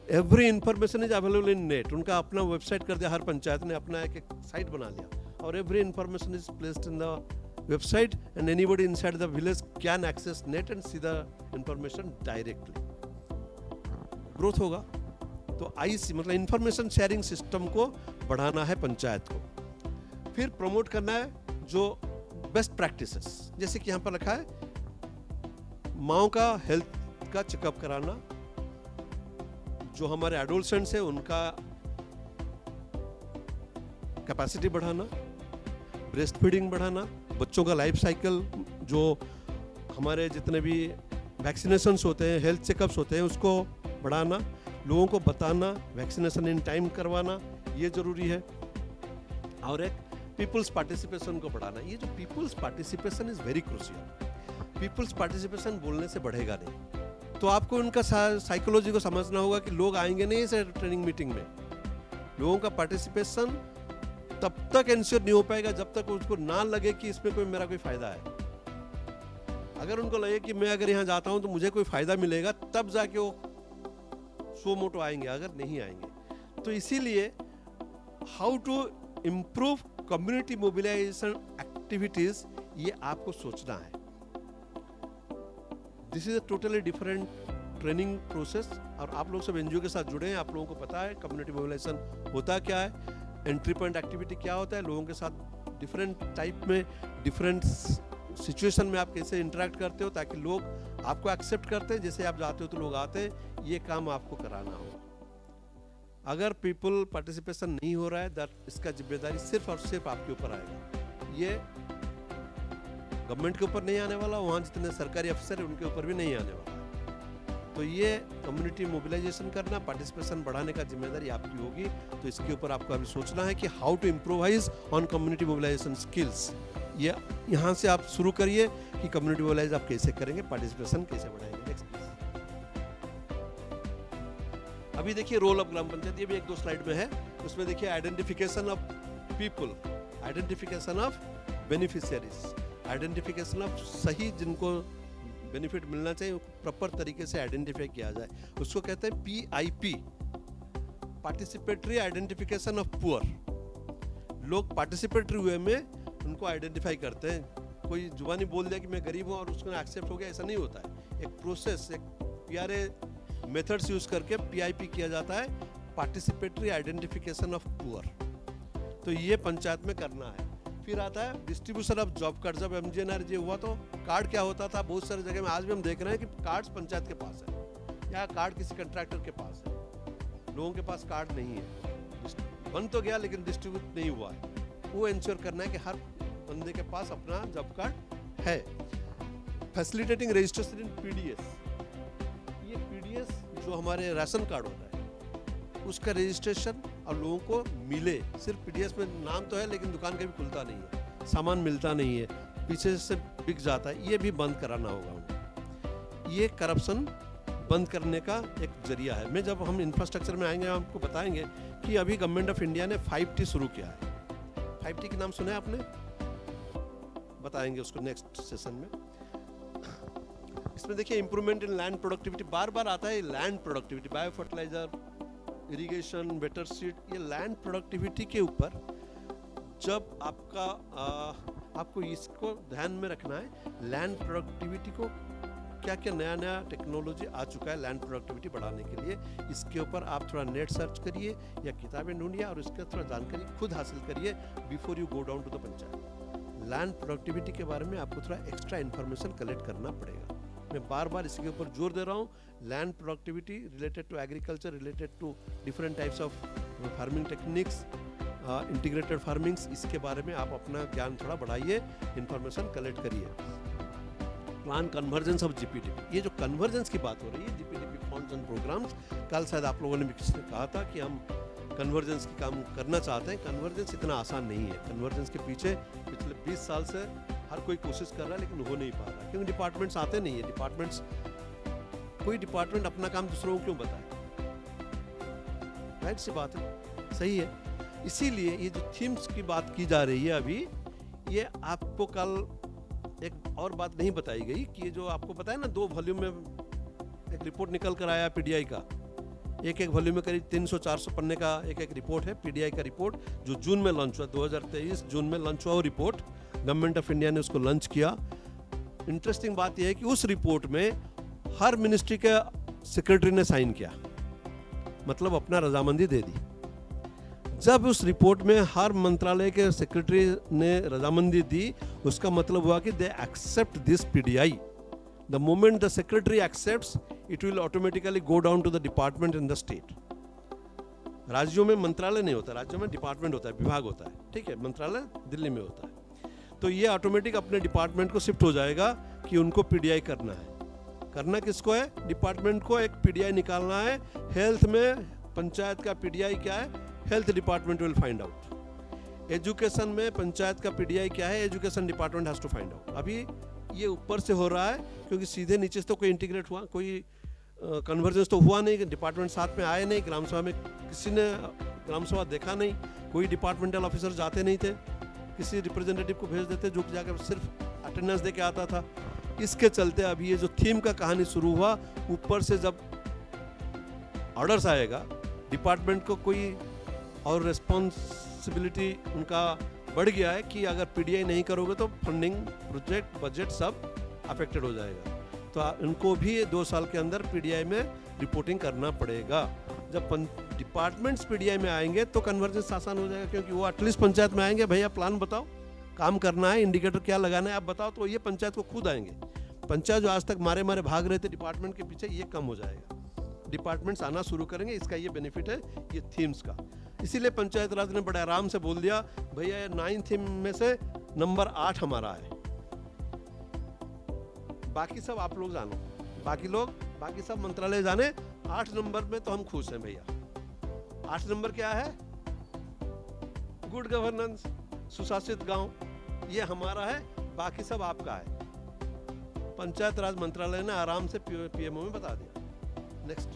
Every information is available in net, उनका अपना वेबसाइट कर दिया, हर पंचायत ने अपना एक साइट बना लिया, और every information is placed in the website and anybody inside the village can access net and see the information directly. Growth होगा तो आईसी मतलब इंफॉर्मेशन शेयरिंग सिस्टम को बढ़ाना है पंचायत को। फिर प्रमोट करना है जो बेस्ट प्रैक्टिसेस, जैसे कि यहाँ पर रखा है माओ का हेल्थ का चेकअप कराना, जो हमारे एडोलसेंट्स हैं उनका कैपेसिटी बढ़ाना, ब्रेस्ट फीडिंग बढ़ाना, बच्चों का लाइफ साइकिल, जो हमारे जितने भी वैक्सीनेशंस होते हैं, हेल्थ चेकअप्स होते हैं, उसको बढ़ाना, लोगों को बताना, वैक्सीनेशन इन टाइम करवाना, ये जरूरी है। और एक पीपल्स पार्टिसिपेशन को बढ़ाना। ये जो peoples participation is very crucial. Peoples participation बोलने से बढ़ेगा नहीं, तो आपको उनका साइकोलॉजी को समझना होगा कि लोग आएंगे नहीं इस ट्रेनिंग मीटिंग में। लोगों का पार्टिसिपेशन तब तक इंश्योर नहीं हो पाएगा जब तक उसको ना लगे कि इसमें कोई मेरा कोई फायदा है। अगर उनको लगे कि मैं अगर यहाँ जाता हूँ तो मुझे कोई फायदा मिलेगा, तब जाके वो सो मोटो आएंगे, अगर नहीं आएंगे। तो इसीलिए how to improve community mobilisation activities, ये आपको सोचना है। This is a totally different training process, और आप लोग सब एनजीओ के साथ जुड़े हैं, आप लोगों को पता है कम्युनिटी मोबिलाइजेशन होता क्या है, एंट्री पॉइंट एक्टिविटी क्या होता है, लोगों के साथ डिफरेंट टाइप में डिफरेंट सिचुएशन में आप कैसे इंटरेक्ट करते हो ताकि लोग आपको एक्सेप्ट करते हैं। जैसे आप जाते हो तो लोग आते हैं, ये काम आपको कराना हो। अगर पीपल पार्टिसिपेशन नहीं हो रहा है, दैट इसका जिम्मेदारी सिर्फ और सिर्फ आपके ऊपर आएगा। ये गवर्नमेंट के ऊपर नहीं आने वाला, वहाँ जितने सरकारी अफसर है उनके ऊपर भी नहीं आने वाला। तो ये कम्युनिटी मोबिलाइजेशन करना, पार्टिसिपेशन बढ़ाने का जिम्मेदारी आपकी होगी। तो इसके ऊपर आपको अभी सोचना है कि how to improvise on community mobilisation skills. ये यहाँ से आप शुरू करिए कि कम्युनिटी मोबिलाइज आप कैसे करेंगे, पार्टिसिपेशन कैसे बढ़ाएंगे। नेक्स्ट अभी देखिए रोल ऑफ ग्राम पंचायत, ये भी 1-2 स्लाइड में है। उसमें देखिए identification of people, identification of beneficiaries, identification of सही जिनको बेनिफिट मिलना चाहिए प्रॉपर तरीके से आइडेंटिफाई किया जाए, उसको कहते हैं PIP, participatory identification of poor. लोग पार्टिसिपेटरी वे में उनको आइडेंटिफाई करते हैं। कोई जुबानी बोल दिया कि मैं गरीब हूँ और उसको एक्सेप्ट हो गया, ऐसा नहीं होता है। एक प्रोसेस, एक PRA मेथड्स यूज करके PIP किया जाता है, पार्टिसिपेटरी आइडेंटिफिकेशन ऑफ पुअर। तो ये पंचायत में करना है। फिर आता है डिस्ट्रीब्यूशन ऑफ जॉब कार्ड। जब MGNRG हुआ तो कार्ड क्या होता था, बहुत सारी जगह में आज भी हम देख रहे हैं कि कार्ड्स पंचायत के पास है या कार्ड किसी कंट्रैक्टर के पास है, लोगों के पास कार्ड नहीं है। बन तो गया लेकिन डिस्ट्रीब्यूट नहीं हुआ है। वो इंश्योर करना है कि हर बंदे के पास अपना जॉब कार्ड है। फैसिलिटेटिंग रजिस्ट्रेशन इन PDS, ये PDS जो हमारे राशन कार्ड होता है उसका रजिस्ट्रेशन और लोगों को मिले। सिर्फ PDS में नाम तो है लेकिन दुकान कभी खुलता नहीं है, सामान मिलता नहीं है। पीछे से बिक जाता है, ये भी बंद कराना होगा उनको। ये करप्शन बंद करने का एक जरिया है। मैं जब हम इंफ्रास्ट्रक्चर में आएंगे आपको बताएंगे कि अभी गवर्नमेंट ऑफ इंडिया ने 5T शुरू किया है। 5T के नाम सुना है आपने? बताएंगे उसको नेक्स्ट सेशन में। इसमें देखिए इंप्रूवमेंट इन लैंड प्रोडक्टिविटी बार बार आता है। Land productivity, bio fertiliser, irrigation, better seed, ये लैंड प्रोडक्टिविटी के ऊपर जब आपको इसको ध्यान में रखना है। लैंड प्रोडक्टिविटी को क्या क्या नया नया टेक्नोलॉजी आ चुका है लैंड प्रोडक्टिविटी बढ़ाने के लिए, इसके ऊपर आप थोड़ा नेट सर्च करिए या किताबें ढूंढिए और इसका थोड़ा जानकारी खुद हासिल करिए before you go down to the panchayat. Land productivity के बारे में आपको थोड़ा एक्स्ट्रा इन्फॉर्मेशन कलेक्ट करना पड़ेगा। मैं बार बार इसके ऊपर जोर दे रहा हूँ। Land productivity related to agriculture, related to different types of farming techniques, integrated farmings, इसके बारे में आप अपना ज्ञान थोड़ा बढ़ाइए, इन्फॉर्मेशन कलेक्ट करिए। प्लान कन्वर्जेंस ऑफ जीपीडीपी, ये जो कन्वर्जेंस की बात हो रही है, जीपीडीपी फंड्स एंड प्रोग्राम्स, कल शायद आप लोगों ने भी किसी ने कहा था कि हम कन्वर्जेंस की काम करना चाहते हैं। कन्वर्जेंस इतना आसान नहीं है। कन्वर्जेंस के पीछे पिछले 20 साल से हर कोई कोशिश कर रहा है लेकिन हो नहीं पा रहा, क्योंकि डिपार्टमेंट्स आते नहीं है। कोई डिपार्टमेंट अपना काम दूसरों को क्यों बताए? राइट सी बात है, सही है। इसीलिए ये जो थीम्स की बात की जा रही है अभी, ये आपको कल एक और बात नहीं बताई गई कि ये जो आपको पता है ना, 2 वॉल्यूम में एक रिपोर्ट निकल कर आया पीडीआई का। एक वॉल्यूम में करीब 300-400 पन्ने का एक रिपोर्ट है, पीडीआई का रिपोर्ट, जो जून में लॉन्च हुआ। 2023 जून में लॉन्च हुआ वो रिपोर्ट, गवर्नमेंट ऑफ इंडिया ने उसको लॉन्च किया। इंटरेस्टिंग बात यह है कि उस रिपोर्ट में हर मिनिस्ट्री के सेक्रेटरी ने साइन किया, मतलब अपना रजामंदी दे दी। जब उस रिपोर्ट में हर मंत्रालय के सेक्रेटरी ने रजामंदी दी, उसका मतलब हुआ कि they accept this PDI. The moment the secretary accepts, it will automatically go down to the department in the state. राज्यों में मंत्रालय नहीं होता, राज्यों में डिपार्टमेंट होता है, विभाग होता है, ठीक है। मंत्रालय दिल्ली में होता है। तो ये ऑटोमेटिक अपने डिपार्टमेंट को शिफ्ट हो जाएगा कि उनको पीडीआई करना है। करना किसको है? डिपार्टमेंट को एक पीडीआई निकालना है। हेल्थ में पंचायत का पीडीआई क्या है? Health department will find out. Education में पंचायत का पीडीआई क्या है? Education department has to find out. अभी ये ऊपर से हो रहा है क्योंकि सीधे नीचे से तो कोई इंटीग्रेट हुआ, कोई कन्वर्जेंस तो हुआ नहीं, डिपार्टमेंट साथ में आए नहीं। ग्राम सभा में किसी ने ग्राम सभा देखा नहीं, कोई डिपार्टमेंटल ऑफिसर जाते नहीं थे, किसी रिप्रेजेंटेटिव को भेज देते जो जाकर सिर्फ अटेंडेंस दे के आता था। इसके चलते अभी ये जो थीम का कहानी शुरू हुआ, ऊपर से जब ऑर्डर्स आएगा डिपार्टमेंट को कोई और रिस्पॉन्सिबिलिटी उनका बढ़ गया है कि अगर पीडीआई नहीं करोगे तो फंडिंग, प्रोजेक्ट, बजट सब अफेक्टेड हो जाएगा। तो उनको भी 2 साल के अंदर पीडीआई में रिपोर्टिंग करना पड़ेगा। जब डिपार्टमेंट्स पीडीआई में आएंगे तो कन्वर्जेंस आसान हो जाएगा, क्योंकि वो एटलीस्ट पंचायत में आएंगे, भैया प्लान बताओ, काम करना है, इंडिकेटर क्या लगाना है आप बताओ, तो ये पंचायत को खुद आएंगे। पंचायत जो आज तक मारे मारे भाग रहे थे डिपार्टमेंट के पीछे, ये कम हो जाएगा, डिपार्टमेंट्स आना शुरू करेंगे। इसका ये बेनिफिट है ये थीम्स का। इसीलिए पंचायत राज ने बड़े आराम से बोल दिया, भैया 9 थीम में से नंबर 8 हमारा है, बाकी सब आप लोग जानो, बाकी सब मंत्रालय जाने। 8 नंबर में तो हम खुश हैं भैया। 8 नंबर क्या है? गुड गवर्नेंस, सुशासित गांव, ये हमारा है, बाकी सब आपका है। पंचायत राज मंत्रालय ने आराम से पीएमओ में बता दिया। नेक्स्ट,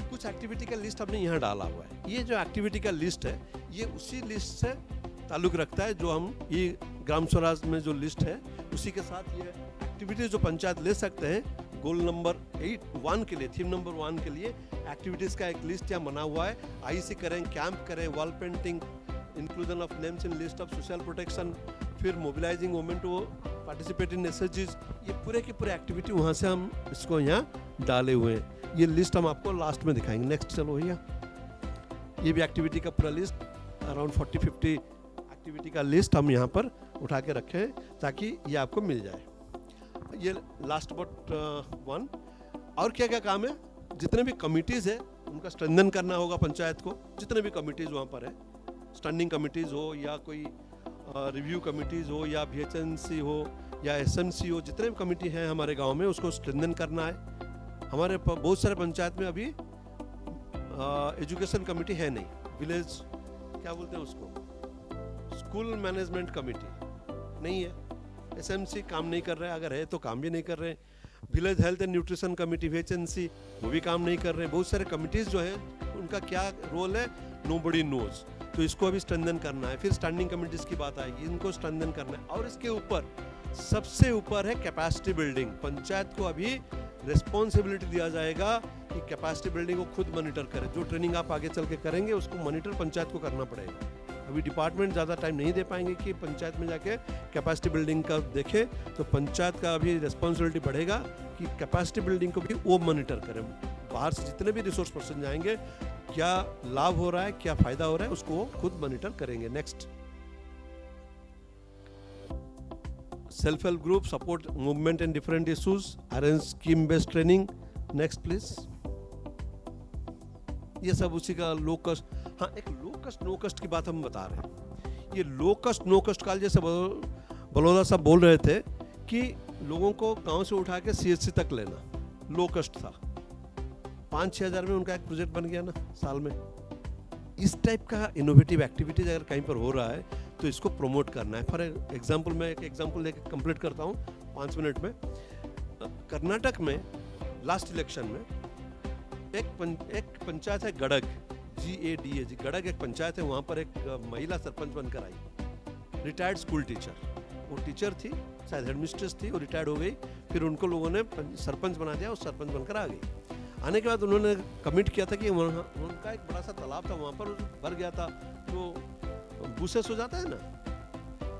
कुछ एक्टिविटी का लिस्ट हमने यहाँ डाला हुआ है। ये जो एक्टिविटी का लिस्ट है, ये उसी लिस्ट से ताल्लुक रखता है जो हम ये ग्राम स्वराज में जो लिस्ट है उसी के साथ ये एक्टिविटीज जो पंचायत ले सकते हैं। गोल नंबर 1 के लिए, थीम नंबर 1 के लिए एक्टिविटीज का एक लिस्ट यहाँ बना हुआ है। आईसी करें, कैंप करें, wall painting, inclusion of names in list of social protection, फिर mobilising women to participate in एसएचजीज, ये पूरे की पूरे एक्टिविटी वहाँ से हम इसको यहाँ डाले हुए हैं। ये लिस्ट हम आपको लास्ट में दिखाएंगे। नेक्स्ट चलो भैया, ये भी एक्टिविटी का पूरा लिस्ट, अराउंड 40-50 एक्टिविटी का लिस्ट हम यहाँ पर उठा के रखे हैं ताकि ये आपको मिल जाए। ये लास्ट बट 1, और क्या क्या काम है? जितने भी कमिटीज़ है उनका स्ट्रेंथन करना होगा पंचायत को। जितने भी कमिटीज़ वहाँ पर है, स्टैंडिंग कमिटीज़ हो या कोई रिव्यू कमिटीज़ हो या VHNC हो या SMC हो, जितने भी कमिटी हैं हमारे गांव में उसको स्ट्रेंथन करना है। हमारे बहुत सारे पंचायत में अभी एजुकेशन कमिटी है नहीं, विलेज क्या बोलते हैं उसको, स्कूल मैनेजमेंट कमिटी नहीं है। एसएमसी काम नहीं कर रहे, अगर है तो काम भी नहीं कर रहे। Village health and nutrition committee VHNC वो भी काम नहीं कर रहे। बहुत सारे कमिटीज़ जो है उनका क्या रोल है, नोबडी नोज। तो इसको अभी स्ट्रेंथन करना है। फिर स्टैंडिंग कमिटीज़ की बात आएगी, इनको स्ट्रेंथन करना है। और इसके ऊपर सबसे ऊपर है कैपेसिटी बिल्डिंग। पंचायत को अभी रिस्पॉन्सिबिलिटी दिया जाएगा कि कैपेसिटी बिल्डिंग को खुद मॉनिटर करे। जो ट्रेनिंग आप आगे चल के करेंगे उसको मॉनिटर पंचायत को करना पड़ेगा। अभी डिपार्टमेंट ज़्यादा टाइम नहीं दे पाएंगे कि पंचायत में जाके कैपेसिटी बिल्डिंग का देखे। तो पंचायत का अभी रिस्पॉन्सिबिलिटी बढ़ेगा कि कैपेसिटी बिल्डिंग को भी वो मॉनिटर करें। बाहर से जितने भी रिसोर्स पर्सन जाएंगे, क्या लाभ हो रहा है, क्या फायदा हो रहा है, उसको वो खुद मॉनिटर करेंगे। Next, self help group support movement and different issues, arrange scheme based training. Next please. ये सब उसी का लो कस्ट। हाँ, एक लो कस्ट नो कस्ट की बात हम बता रहे हैं। ये लो कस्ट नो कस्ट काल जैसे बलौदा साहब बोल रहे थे कि लोगों को गांव से उठा के CHC तक लेना, लो कस्ट था। 5-6 हज़ार में उनका एक प्रोजेक्ट बन गया ना साल में। इस टाइप का इनोवेटिव एक्टिविटीज अगर कहीं पर हो रहा है तो इसको प्रमोट करना है। फॉर एग्जाम्पल, मैं एक एग्जाम्पल लेकर कंप्लीट करता हूँ 5 मिनट में। कर्नाटक में लास्ट इलेक्शन में एक पंचायत है गड़ग, GADAG, गड़ग एक पंचायत है। वहाँ पर एक महिला सरपंच बनकर आई, रिटायर्ड स्कूल टीचर। वो टीचर थी, शायद हेडमिस्ट्रेस थी, वो रिटायर्ड हो गई। फिर उनको लोगों ने सरपंच बना दिया और सरपंच बनकर आ गई। आने के बाद उन्होंने कमिट किया था कि उनका एक बड़ा सा तालाब था, वहाँ पर भर गया था। तो बूसेस हो जाता है ना,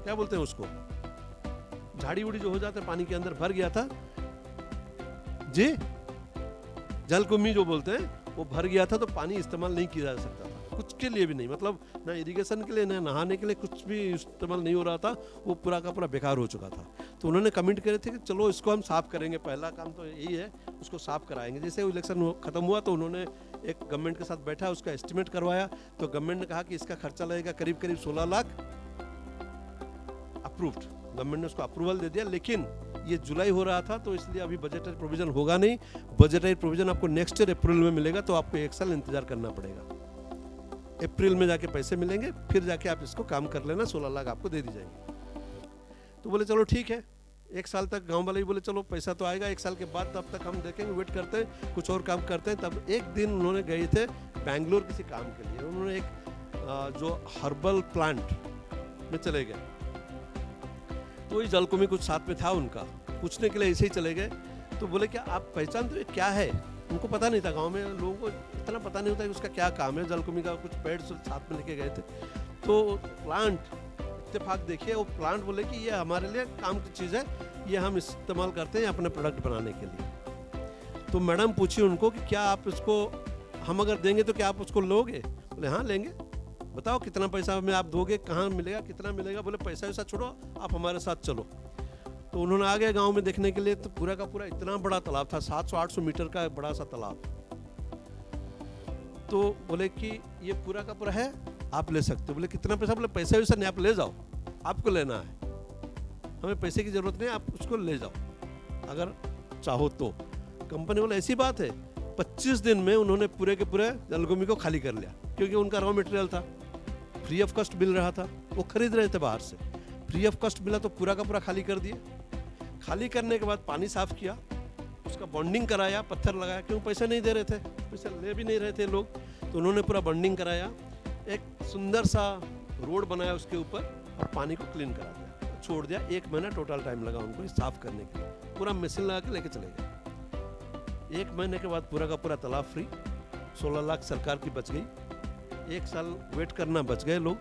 क्या बोलते हैं उसको, झाड़ी उड़ी जो हो जाता है पानी के अंदर, भर गया था जी, जलकुंभी जो बोलते हैं, वो भर गया था। तो पानी इस्तेमाल नहीं किया जा सकता था, कुछ के लिए भी नहीं। मतलब ना इरिगेशन के लिए, ना नहाने के लिए, कुछ भी इस्तेमाल नहीं हो रहा था। वो पूरा का पूरा बेकार हो चुका था। तो उन्होंने कमिट करे थे कि चलो इसको हम साफ करेंगे, पहला काम तो यही है, उसको साफ कराएंगे। जैसे वो इलेक्शन खत्म हुआ तो उन्होंने एक गवर्नमेंट के साथ बैठा, उसका एस्टिमेट करवाया। तो गवर्नमेंट ने कहा कि इसका खर्चा लगेगा करीब करीब 16 लाख। अप्रूव्ड, गवर्नमेंट ने उसको अप्रूवल दे दिया। लेकिन ये जुलाई हो रहा था, तो इसलिए अभी बजटरी प्रोविजन होगा नहीं। बजटरी प्रोविजन आपको नेक्स्ट ईयर अप्रैल में मिलेगा। तो आपको 1 साल इंतजार करना पड़ेगा। अप्रैल में जाके पैसे मिलेंगे, फिर जाके आप इसको काम कर लेना, 16 लाख आपको दे दी जाएंगे। तो बोले चलो ठीक है। 1 साल तक गांव वाले भी बोले चलो पैसा तो आएगा 1 साल के बाद, तब तक हम देखेंगे, वेट करते हैं, कुछ और काम करते हैं। तब एक दिन उन्होंने गए थे बैंगलोर किसी काम के लिए। उन्होंने एक जो हर्बल प्लांट में चले गए। तो ये जलकुंभी कुछ साथ में था उनका, पूछने के लिए ऐसे ही चले गए। तो बोले क्या आप पहचानते हो क्या है? उनको पता नहीं था, गांव में लोगों को इतना पता नहीं होता कि उसका क्या काम है। जलकुंभी का कुछ पेड़ साथ में लेके गए थे। तो प्लांट इत्तेफाक देखिए, वो प्लांट बोले कि ये हमारे लिए काम की चीज़ है, ये हम इस्तेमाल करते हैं अपने प्रोडक्ट बनाने के लिए। तो मैडम पूछी उनको कि क्या आप इसको, हम अगर देंगे तो क्या आप उसको लोगे? बोले हाँ लेंगे। बताओ कितना पैसा हमें आप दोगे, कहाँ मिलेगा, कितना मिलेगा? बोले पैसा वैसा छोड़ो, आप हमारे साथ चलो। तो उन्होंने आ गए गांव में देखने के लिए। तो पूरा का पूरा इतना बड़ा तालाब था, 700-800 मीटर का बड़ा सा तालाब। तो बोले कि ये पूरा का पूरा है, आप ले सकते हो। बोले कितना पैसा? बोले पैसा वैसा नहीं, आप ले जाओ, आपको लेना है, हमें पैसे की जरूरत नहीं, आप उसको ले जाओ अगर चाहो तो। कंपनी बोले ऐसी बात है। 25 दिन में उन्होंने पूरे के पूरे जलकुंभी को खाली कर लिया, क्योंकि उनका रॉ मटेरियल था, फ्री ऑफ कॉस्ट मिल रहा था, वो खरीद रहे थे बाहर से। फ्री ऑफ कॉस्ट मिला तो पूरा का पूरा खाली कर दिए। खाली करने के बाद पानी साफ किया, उसका बॉन्डिंग कराया, पत्थर लगाया, क्यों पैसे नहीं दे रहे थे, पैसे ले भी नहीं रहे थे लोग। तो उन्होंने पूरा बॉन्डिंग कराया, एक सुंदर सा रोड बनाया उसके ऊपर, और पानी को क्लीन करा दिया, छोड़ दिया। 1 महीना टोटल टाइम लगा उनको साफ करने के लिए। पूरा मशीन लगा के लेके चले गए। 1 महीने के बाद पूरा का पूरा तालाब फ्री, 16 लाख सरकार की बच गई। 1 साल वेट करना बच गए लोग।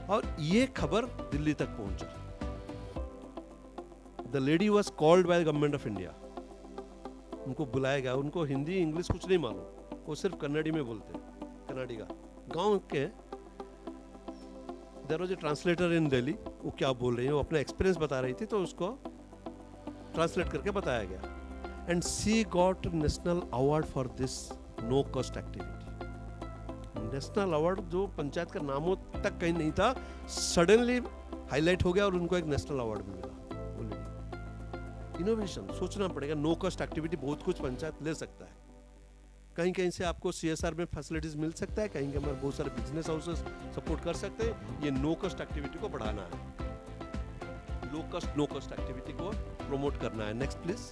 और ये खबर दिल्ली तक पहुंचा। The lady was called by government of India. उनको बुलाया गया। उनको हिंदी इंग्लिश कुछ नहीं मालूम, वो सिर्फ कन्नड़ी में बोलते हैं, कन्नड़ी का। गांव के देयर वाज ए ट्रांसलेटर इन दिल्ली। वो क्या बोल रही है, वो अपना एक्सपीरियंस बता रही थी, तो उसको ट्रांसलेट करके बताया गया। And she got national award for this no cost activity. National award जो पंचायत का नामों तक कहीं नहीं था, सडनली हाईलाइट हो गया और उनको एक नेशनल अवार्ड भी मिला। इनोवेशन, सोचना पड़ेगा। नो कॉस्ट एक्टिविटी बहुत कुछ पंचायत ले सकता है। कहीं कहीं से आपको CSR में फैसिलिटीज मिल सकता है, कहीं कहीं बहुत सारे बिजनेस हाउसेस सपोर्ट कर सकते हैं। ये नो कॉस्ट एक्टिविटी को बढ़ाना है। Low cost no cost activity को प्रमोट करना है। Next please.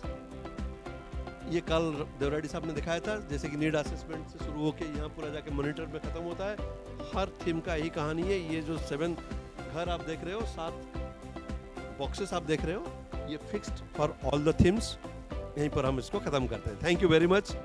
ये कल देवराडी साहब ने दिखाया था, जैसे कि नीड असेसमेंट से शुरू होकर यहाँ पूरा जाके मॉनिटर में खत्म होता है। हर थीम का यही कहानी है। ये जो 7 घर आप देख रहे हो, 7 बॉक्सेस आप देख रहे हो, ये fixed for all the themes. यहीं पर हम इसको खत्म करते हैं। Thank you very much.